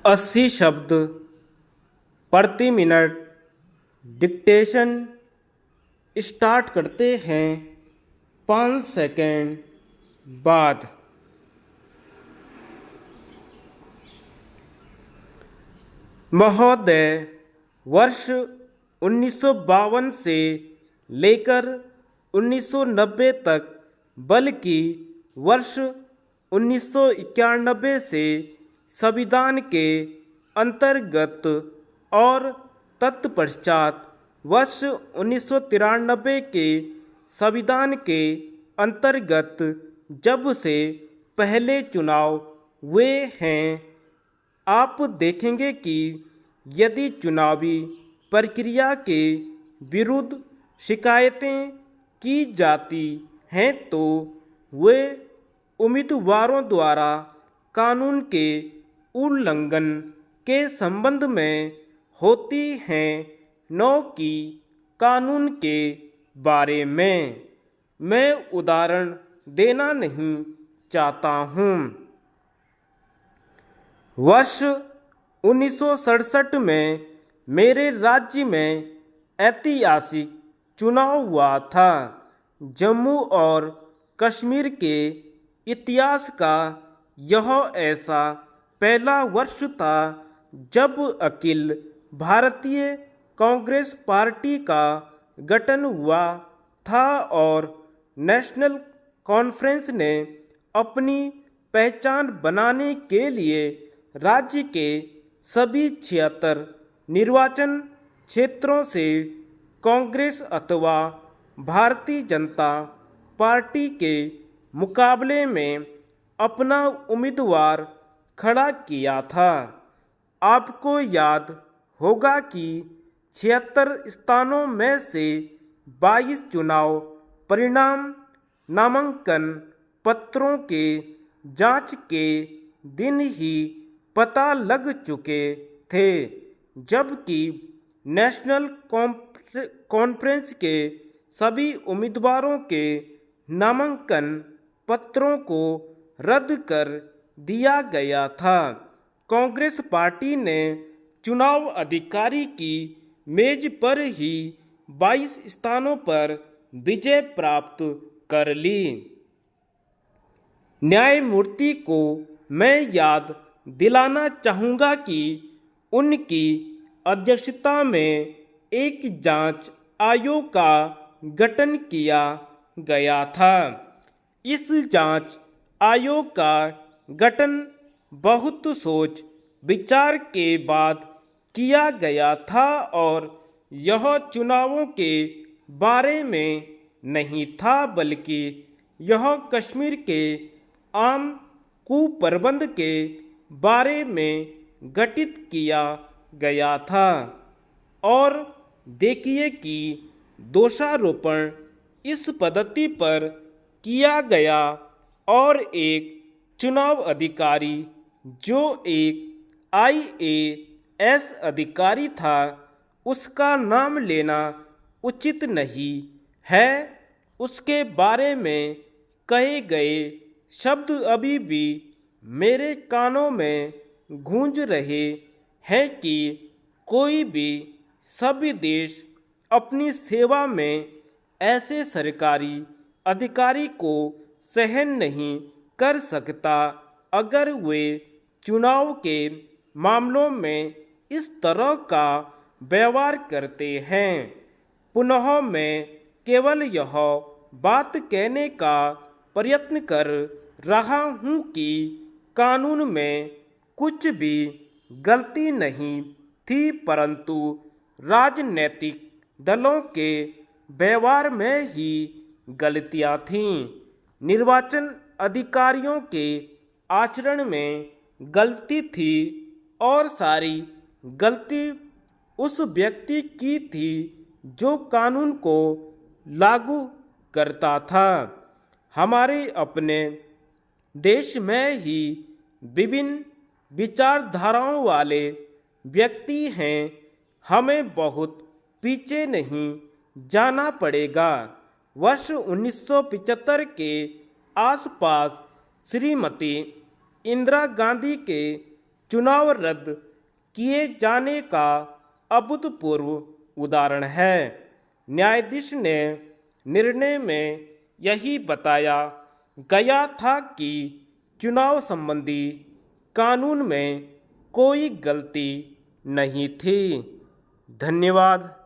80 शब्द प्रति minute dictation start करते हैं 5 सेकंड बाद। महोदय, वर्ष 1952 से लेकर 1990 तक, बल्कि वर्ष 1991 से संविधान के अंतर्गत और तत्पश्चात वर्ष 1993 के संविधान के अंतर्गत जब से पहले चुनाव हुए हैं, आप देखेंगे कि यदि चुनावी प्रक्रिया के विरुद्ध शिकायतें की जाती हैं तो वे उम्मीदवारों द्वारा कानून के उल्लंघन के संबंध में होती हैं, न कि कानून के बारे में। मैं उदाहरण देना नहीं चाहता हूँ। वर्ष 1967 में मेरे राज्य में ऐतिहासिक चुनाव हुआ था। जम्मू और कश्मीर के इतिहास का यह ऐसा पहला वर्ष था जब अखिल भारतीय कांग्रेस पार्टी का गठन हुआ था और नेशनल कॉन्फ्रेंस ने अपनी पहचान बनाने के लिए राज्य के सभी 76 निर्वाचन क्षेत्रों से कांग्रेस अथवा भारतीय जनता पार्टी के मुकाबले में अपना उम्मीदवार खड़ा किया था। आपको याद होगा कि 76 स्थानों में से 22 चुनाव परिणाम नामांकन पत्रों के जांच के दिन ही पता लग चुके थे, जबकि नेशनल कॉन्फ्रेंस के सभी उम्मीदवारों के नामांकन पत्रों को रद्द कर दिया गया था। कांग्रेस पार्टी ने चुनाव अधिकारी की मेज पर ही 22 स्थानों पर विजय प्राप्त कर ली। न्यायमूर्ति को मैं याद दिलाना चाहूँगा कि उनकी अध्यक्षता में एक जांच आयोग का गठन किया गया था। इस जांच आयोग का गठन बहुत सोच विचार के बाद किया गया था और यह चुनावों के बारे में नहीं था, बल्कि यह कश्मीर के आम कुप्रबंध के बारे में गठित किया गया था। और देखिए कि दोषारोपण इस पद्धति पर किया गया और एक चुनाव अधिकारी जो एक IAS अधिकारी था, उसका नाम लेना उचित नहीं है। उसके बारे में कहे गए शब्द अभी भी मेरे कानों में गूंज रहे हैं कि कोई भी सभ्य देश अपनी सेवा में ऐसे सरकारी अधिकारी को सहन नहीं कर सकता अगर वे चुनाव के मामलों में इस तरह का व्यवहार करते हैं। पुनः मैं केवल यह बात कहने का प्रयत्न कर रहा हूँ कि कानून में कुछ भी गलती नहीं थी, परंतु राजनीतिक दलों के व्यवहार में ही गलतियाँ थीं। निर्वाचन अधिकारियों के आचरण में गलती थी और सारी गलती उस व्यक्ति की थी जो कानून को लागू करता था। हमारे अपने देश में ही विभिन्न विचारधाराओं वाले व्यक्ति हैं। हमें बहुत पीछे नहीं जाना पड़ेगा। वर्ष 1975 के आसपास श्रीमती इंदिरा गांधी के चुनाव रद्द किए जाने का अभूतपूर्व उदाहरण है। न्यायाधीश ने निर्णय में यही बताया गया था कि चुनाव संबंधी कानून में कोई गलती नहीं थी। धन्यवाद।